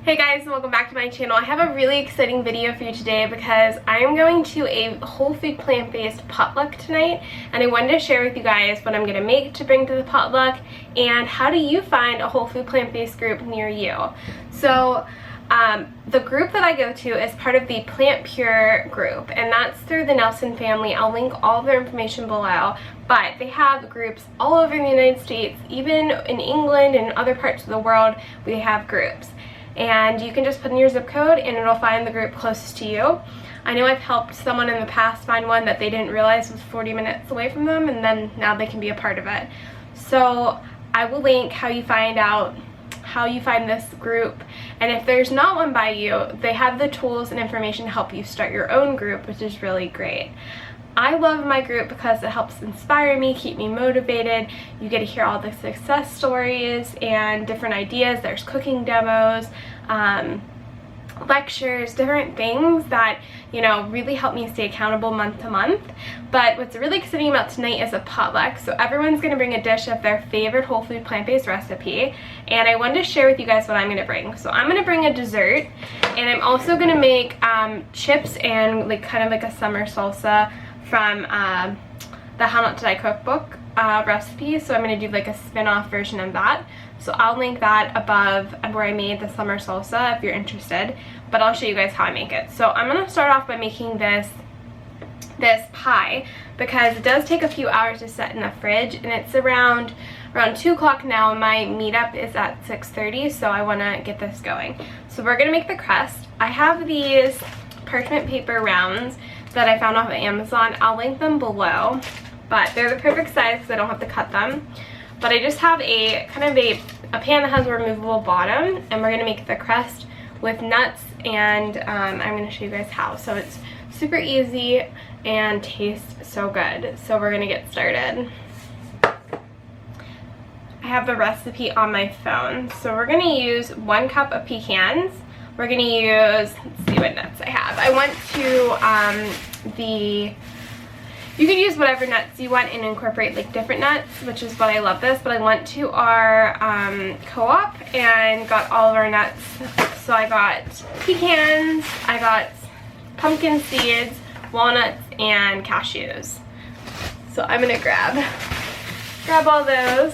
Hey guys, and welcome back to my channel. I have a really exciting video for you today because I am going to a whole food plant-based potluck tonight, and I wanted to share with you guys what I'm going to make to bring to the potluck and how do you find a whole food plant-based group near you. So the group that I go to is part of the Plant Pure group, and that's through the Nelson family. I'll link all of their information below, but they have groups all over the United States, even in England and other parts of the world. We have groups. And you can just put in your zip code and it'll find the group closest to you. I know I've helped someone in the past find one that they didn't realize was 40 minutes away from them, and then now they can be a part of it. So I will link how you find this group, and if there's not one by you, they have the tools and information to help you start your own group, which is really great. I love my group because it helps inspire me, keep me motivated. You get to hear all the success stories and different ideas. There's cooking demos, lectures, different things that, you know, really help me stay accountable month to month. But what's really exciting about tonight is a potluck. So everyone's going to bring a dish of their favorite whole food plant-based recipe, and I wanted to share with you guys what I'm going to bring. So I'm going to bring a dessert, and I'm also going to make chips and kind of like a summer salsa from the How Not to Die cookbook recipe. So I'm going to do like a spin-off version of that. So I'll link that above where I made the summer salsa if you're interested, but I'll show you guys how I make it. So I'm going to start off by making this pie because it does take a few hours to set in the fridge, and it's around 2 o'clock now. My meetup is at 6:30, so I want to get this going. So we're going to make the crust. I have these parchment paper rounds that I found off of Amazon. I'll link them below, but they're the perfect size because I don't have to cut them. But I just have a kind of a pan that has a removable bottom, and we're going to make the crust with nuts, and I'm going to show you guys how. So it's super easy and tastes so good. So we're going to get started. I have the recipe on my phone. So we're going to use 1 cup of pecans. We're going to use, let's see what nuts I have. I went to you can use whatever nuts you want and incorporate like different nuts, which is what I love this, but I went to our co-op and got all of our nuts. So I got pecans, I got pumpkin seeds, walnuts, and cashews. So I'm going to grab all those.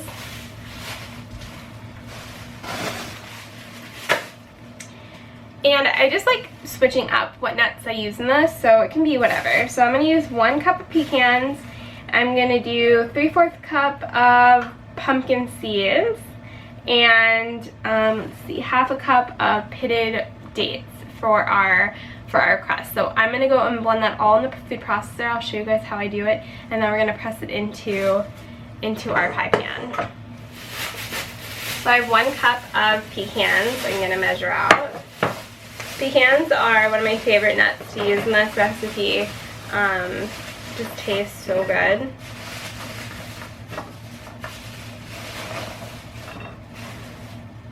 And I just like switching up what nuts I use in this, so it can be whatever. So I'm going to use 1 cup of pecans. I'm going to do 3/4 cup of pumpkin seeds, and let's see, 1/2 cup of pitted dates for our crust. So I'm going to go and blend that all in the food processor. I'll show you guys how I do it, and then we're going to press it into our pie pan. So I have 1 cup of pecans. I'm going to measure out. Pecans are one of my favorite nuts to use in this recipe. Just tastes so good.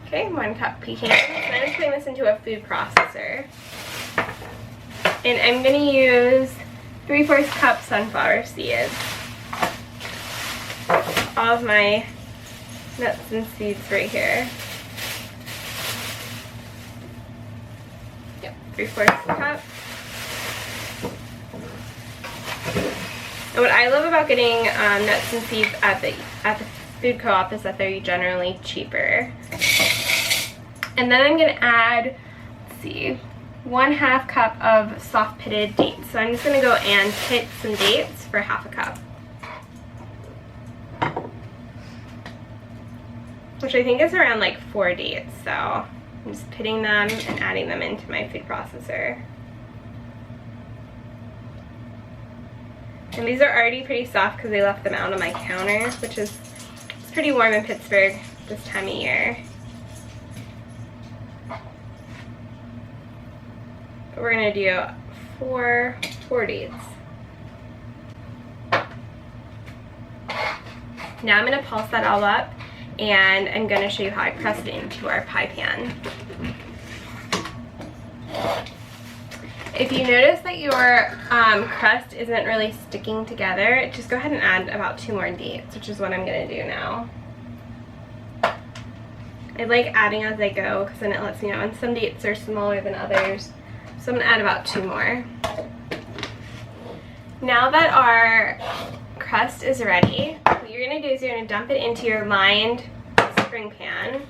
Okay, 1 cup pecans. And I'm just putting this into a food processor. And I'm going to use 3/4 cup sunflower seeds. All of my nuts and seeds right here. 3/4 cup. And what I love about getting nuts and seeds at the food co-op is that they're generally cheaper. And then I'm going to add, let's see, 1/2 cup of soft pitted dates. So I'm just going to go and pit some dates for 1/2 cup, which I think is around like 4 dates. So I'm just pitting them and adding them into my food processor. And these are already pretty soft because they left them out on my counter, which is, it's pretty warm in Pittsburgh this time of year. We're going to do 4 dates. Now I'm going to pulse that all up, and I'm going to show you how I press it into our pie pan. If you notice that your crust isn't really sticking together, just go ahead and add about 2 more dates, which is what I'm going to do now. I like adding as I go because then it lets me know, and some dates are smaller than others. So I'm going to add about 2 more. Now that our crust is ready, what you're going to do is you're going to dump it into your lined spring pan.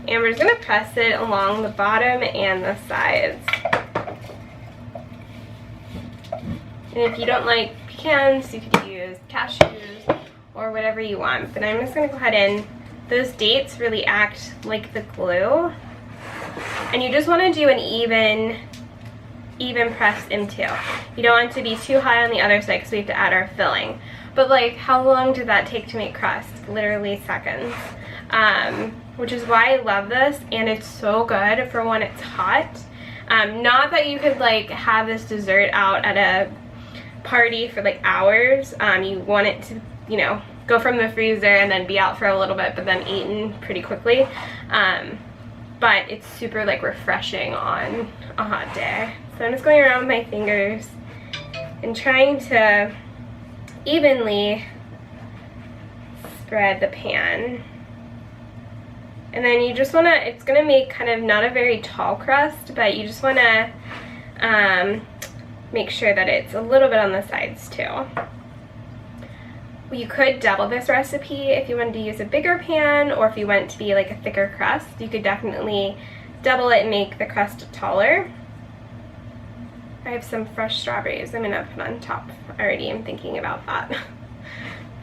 And we're just going to press it along the bottom and the sides. And if you don't like pecans, you could use cashews or whatever you want. But I'm just going to go ahead and, those dates really act like the glue. And you just want to do an even press into. You don't want it to be too high on the other side because we have to add our filling. But like, how long did that take to make crust? Literally seconds. Which is why I love this, and it's so good for when it's hot. Not that you could like have this dessert out at a party for like hours. You want it to, you know, go from the freezer and then be out for a little bit, but then eaten pretty quickly. But it's super like refreshing on a hot day. So I'm just going around with my fingers and trying to evenly spread the pan. And then you just want to, it's going to make kind of not a very tall crust, but you just want to make sure that it's a little bit on the sides too. You could double this recipe if you wanted to use a bigger pan, or if you want it to be like a thicker crust. You could definitely double it and make the crust taller. I have some fresh strawberries I'm going to put on top already. I'm thinking about that.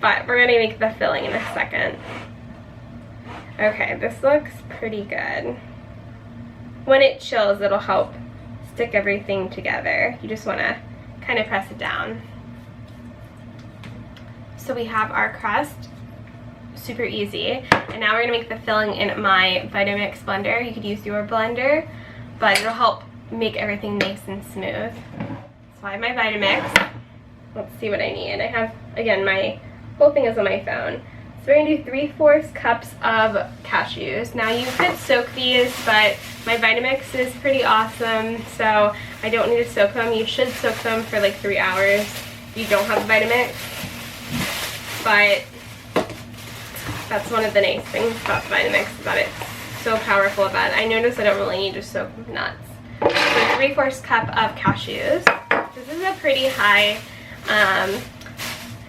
But we're going to make the filling in a second. Okay, this looks pretty good. When it chills, it'll help stick everything together. You just want to kind of press it down. So we have our crust, super easy. And now we're going to make the filling in my Vitamix blender. You could use your blender, but it'll help make everything nice and smooth. So I have my Vitamix. Let's see what I need. I have, again, my whole thing is on my phone. So we're going to do 3/4 cups of cashews. Now you could soak these, but my Vitamix is pretty awesome, so I don't need to soak them. You should soak them for like 3 hours if you don't have a Vitamix. But that's one of the nice things about the Vitamix, is that it's so powerful about it. I notice I don't really need to soak nuts. So 3/4 cup of cashews. This is a pretty high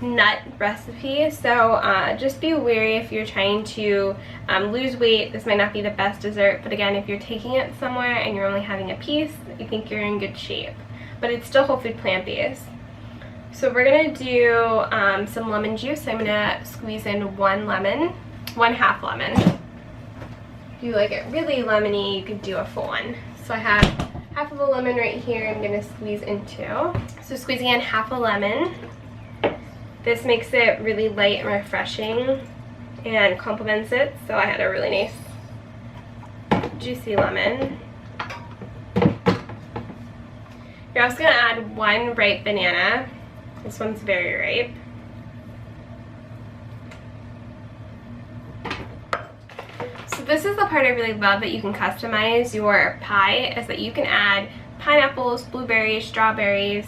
nut recipe, so just be wary if you're trying to lose weight. This might not be the best dessert, but again, if you're taking it somewhere and you're only having a piece, I think you're in good shape. But it's still whole food plant-based. So we're gonna do some lemon juice. I'm gonna squeeze in 1 lemon, 1/2 lemon. If you like it really lemony, you could do a full one. So I have half of a lemon right here I'm gonna squeeze into. So squeezing in half a lemon. This makes it really light and refreshing and complements it. So I had a really nice juicy lemon. You're also gonna add 1 ripe banana. This one's very ripe. So this is the part I really love that you can customize your pie, is that you can add pineapples, blueberries, strawberries,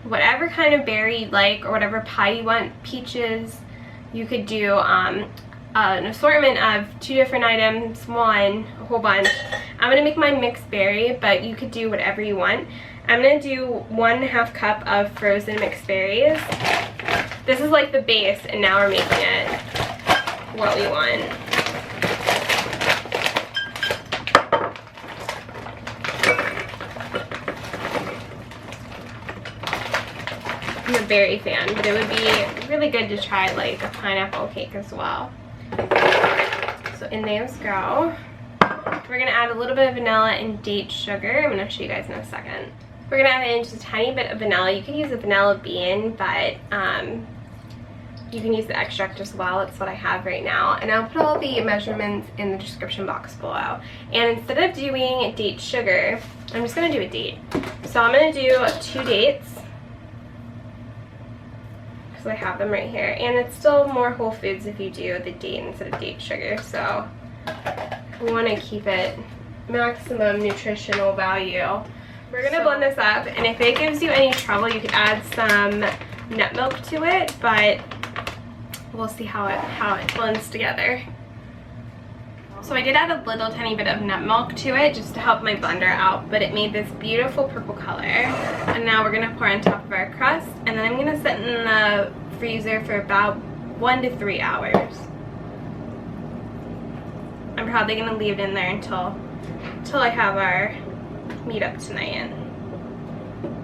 whatever kind of berry you like, or whatever pie you want, peaches. You could do an assortment of 2 different items, a whole bunch. I'm going to make mine mixed berry, but you could do whatever you want. I'm going to do 1/2 cup of frozen mixed berries. This is like the base, and now we're making it what we want. I'm a berry fan, but it would be really good to try like a pineapple cake as well. So in those go. We're going to add a little bit of vanilla and date sugar. I'm going to show you guys in a second. We're going to add in just a tiny bit of vanilla. You can use a vanilla bean, but you can use the extract as well. It's what I have right now. And I'll put all the measurements in the description box below. And instead of doing date sugar, I'm just going to do a date. So I'm going to do 2 dates. Because I have them right here. And it's still more whole foods if you do the date instead of date sugar. So we want to keep it maximum nutritional value. We're going to blend this up, and if it gives you any trouble, you could add some nut milk to it, but we'll see how it blends together. So I did add a little tiny bit of nut milk to it just to help my blender out, but it made this beautiful purple color. And now we're gonna pour on top of our crust, and then I'm gonna set it in the freezer for about 1 to 3 hours. I'm probably gonna leave it in there until I have our meat up tonight.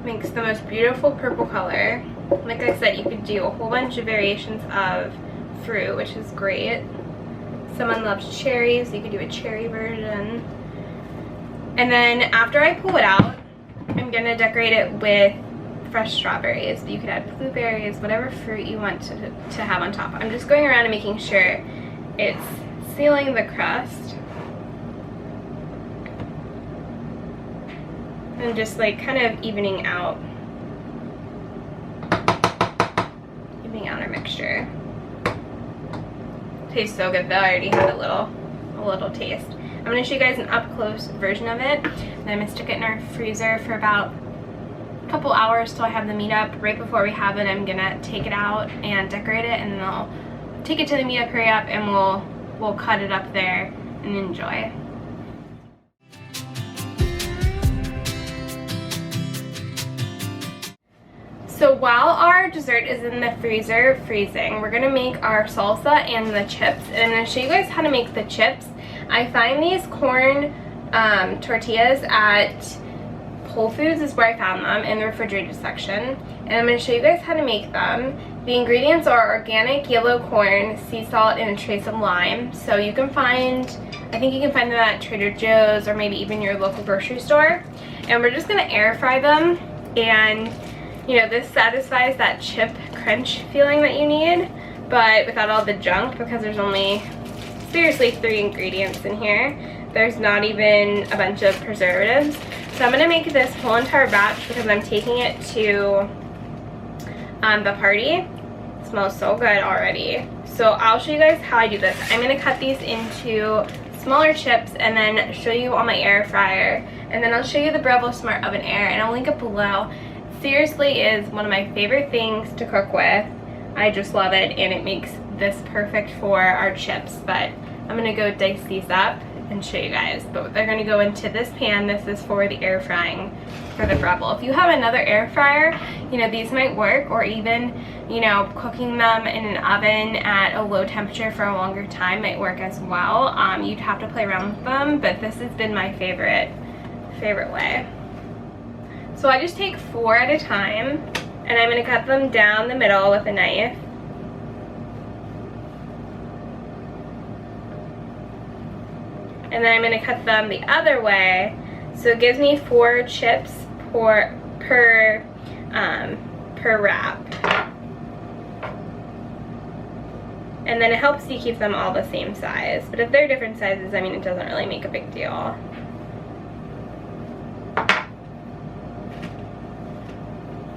Makes the most beautiful purple color. Like I said, you could do a whole bunch of variations of fruit, which is great. Someone loves cherries, so you could do a cherry version. And then after I pull it out, I'm gonna decorate it with fresh strawberries. You could add blueberries, whatever fruit you want to have on top. I'm just going around and making sure it's sealing the crust. And just like kind of evening out our mixture. Tastes so good though. I already had a little taste. I'm going to show you guys an up close version of it. And I'm going to stick it in our freezer for about a couple hours till I have the meat up. Right before we have it, I'm going to take it out and decorate it, and then I'll take it to the meat up, hurry up, and we'll cut it up there and enjoy. So while our dessert is in the freezer freezing, we're gonna make our salsa and the chips. And I'm gonna show you guys how to make the chips. I find these corn tortillas at Whole Foods is where I found them, in the refrigerated section. And I'm gonna show you guys how to make them. The ingredients are organic yellow corn, sea salt, and a trace of lime. So you can find, I think you can find them at Trader Joe's or maybe even your local grocery store. And we're just gonna air fry them, and you know, this satisfies that chip crunch feeling that you need, but without all the junk, because there's only seriously 3 ingredients in here. There's not even a bunch of preservatives. So I'm gonna make this whole entire batch because I'm taking it to the party. It smells so good already. So I'll show you guys how I do this. I'm gonna cut these into smaller chips and then show you on my air fryer. And then I'll show you the Breville Smart Oven Air, and I'll link it below. Seriously is one of my favorite things to cook with. I just love it, and it makes this perfect for our chips. But I'm gonna go dice these up and show you guys. But they're gonna go into this pan. This is for the air frying for the Breville. If you have another air fryer, you know, these might work, or even, you know, cooking them in an oven at a low temperature for a longer time might work as well. You'd have to play around with them, but this has been my favorite way. So I just take 4 at a time, and I'm going to cut them down the middle with a knife. And then I'm going to cut them the other way, so it gives me 4 chips per wrap. And then it helps you keep them all the same size. But if they're different sizes, I mean, it doesn't really make a big deal.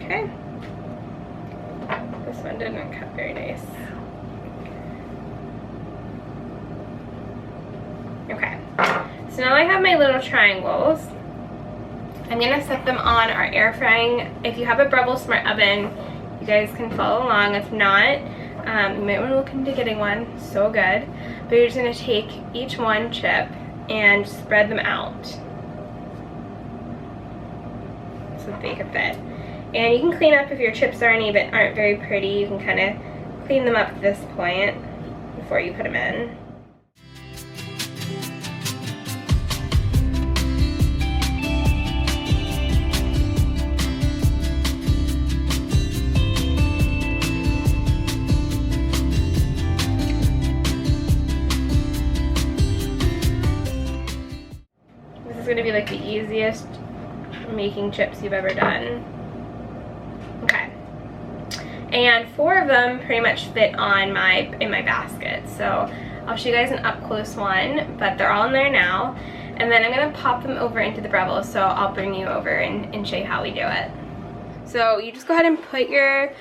Okay. This one didn't cut very nice. Okay. So now I have my little triangles. I'm gonna set them on our air frying. If you have a Breville Smart Oven, you guys can follow along. If not, you might want to look into getting one. So good. But you're just gonna take each one chip and spread them out so that they can fit. And you can clean up if your chips aren't very pretty. You can kind of clean them up at this point before you put them in. This is going to be like the easiest making chips you've ever done. Okay, and 4 of them pretty much fit on in my basket, so I'll show you guys an up close one, but they're all in there now. And then I'm gonna pop them over into the Breville, so I'll bring you over and show you how we do it. So you just go ahead and put your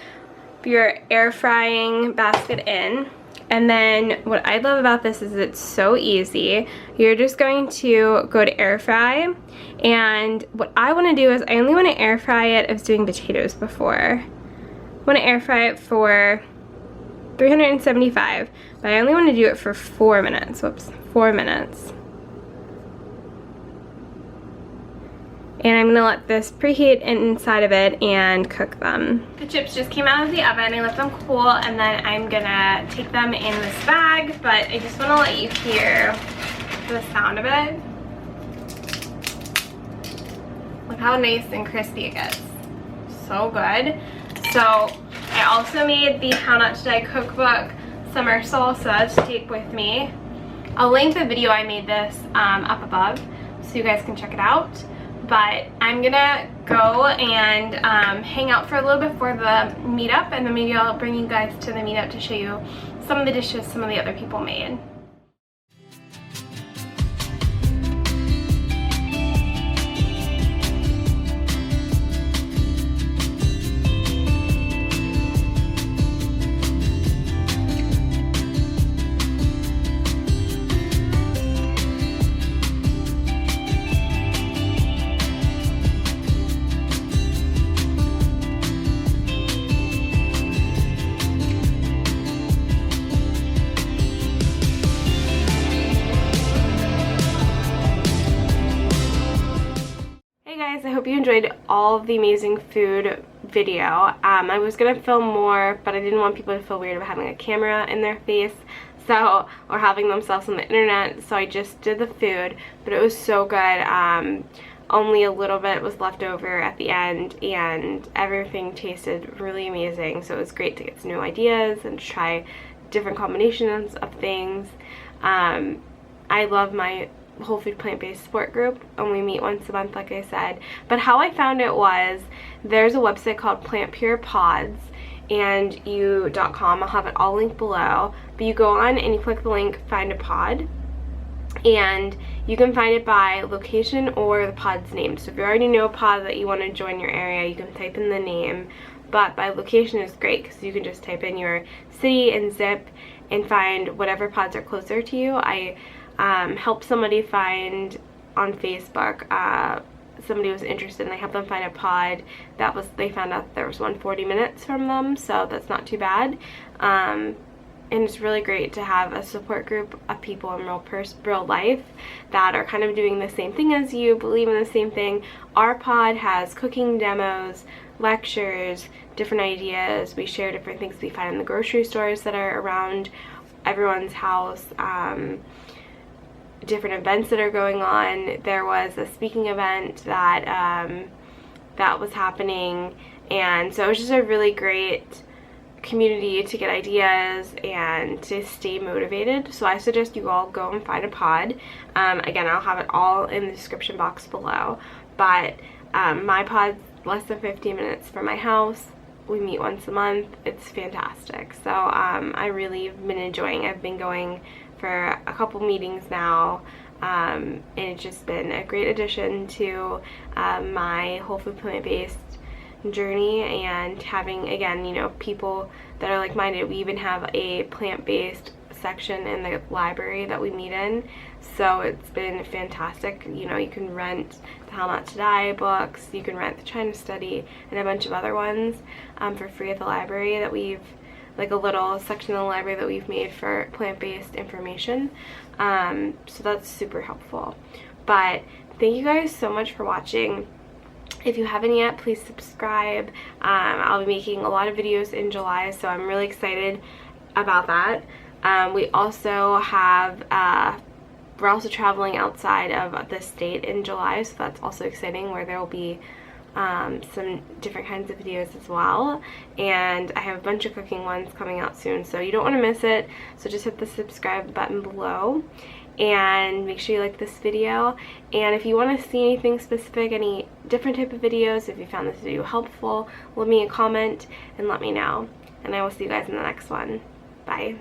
air frying basket in, and then what I love about this is it's so easy. You're just going to go to air fry, and what I want to do is I only want to air fry it. I was doing potatoes before. I want to air fry it for 375, but I only want to do it for 4 minutes. Whoops, 4 minutes. And I'm gonna let this preheat inside of it and cook them. The chips just came out of the oven. I let them cool, and then I'm gonna take them in this bag, but I just wanna let you hear the sound of it. Look how nice and crispy it gets. So good. So I also made the How Not to Die cookbook summer salsa to take with me. I'll link the video I made this up above so you guys can check it out. But I'm gonna go and hang out for a little bit for the meetup, and then maybe I'll bring you guys to the meetup to show you some of the dishes some of the other people made. I hope you enjoyed all of the amazing food video. I was gonna film more, but I didn't want people to feel weird about having a camera in their face, so, or having themselves on the internet, so I just did the food, but it was so good. Only a little bit was left over at the end, and everything tasted really amazing, so it was great to get some new ideas and try different combinations of things. I love my whole food plant-based support group, and we meet once a month, like I said. But how I found it was, there's a website called Plant Pure Pods and .com. I'll have it all linked below, but you go on and you click the link find a pod, and you can find it by location or the pod's name. So if you already know a pod that you want to join your area, you can type in the name, but by location is great because you can just type in your city and zip and find whatever pods are closer to you. I helped somebody find on Facebook, somebody was interested, and I helped them find a pod that was, they found out there was one 40 minutes from them, so that's not too bad. And it's really great to have a support group of people in real life that are kind of doing the same thing as you, believe in the same thing. Our pod has cooking demos, lectures, different ideas. We share different things we find in the grocery stores that are around everyone's house. Different events that are going on. There was a speaking event that that was happening, and so it was just a really great community to get ideas and to stay motivated. So I suggest you all go and find a pod. Again, I'll have it all in the description box below, but my pod's less than 15 minutes from my house. We meet once a month. It's fantastic. So I really have been enjoying. I've been going for a couple meetings now, and it's just been a great addition to my whole food plant-based journey, and having, again, you know, people that are like-minded. We even have a plant-based section in the library that we meet in, so it's been fantastic. You know, you can rent the How Not to Die books, you can rent the China Study, and a bunch of other ones for free at the library that we've, like a little section of the library that we've made for plant-based information. So that's super helpful. But thank you guys so much for watching. If you haven't yet, please subscribe. I'll be making a lot of videos in July, so I'm really excited about that. We also have, we're also traveling outside of the state in July, so that's also exciting, where there will be some different kinds of videos as well, and I have a bunch of cooking ones coming out soon, so you don't want to miss it. So just hit the subscribe button below, and make sure you like this video. And if you want to see anything specific, any different type of videos, if you found this video helpful, leave me a comment and let me know, and I will see you guys in the next one. Bye.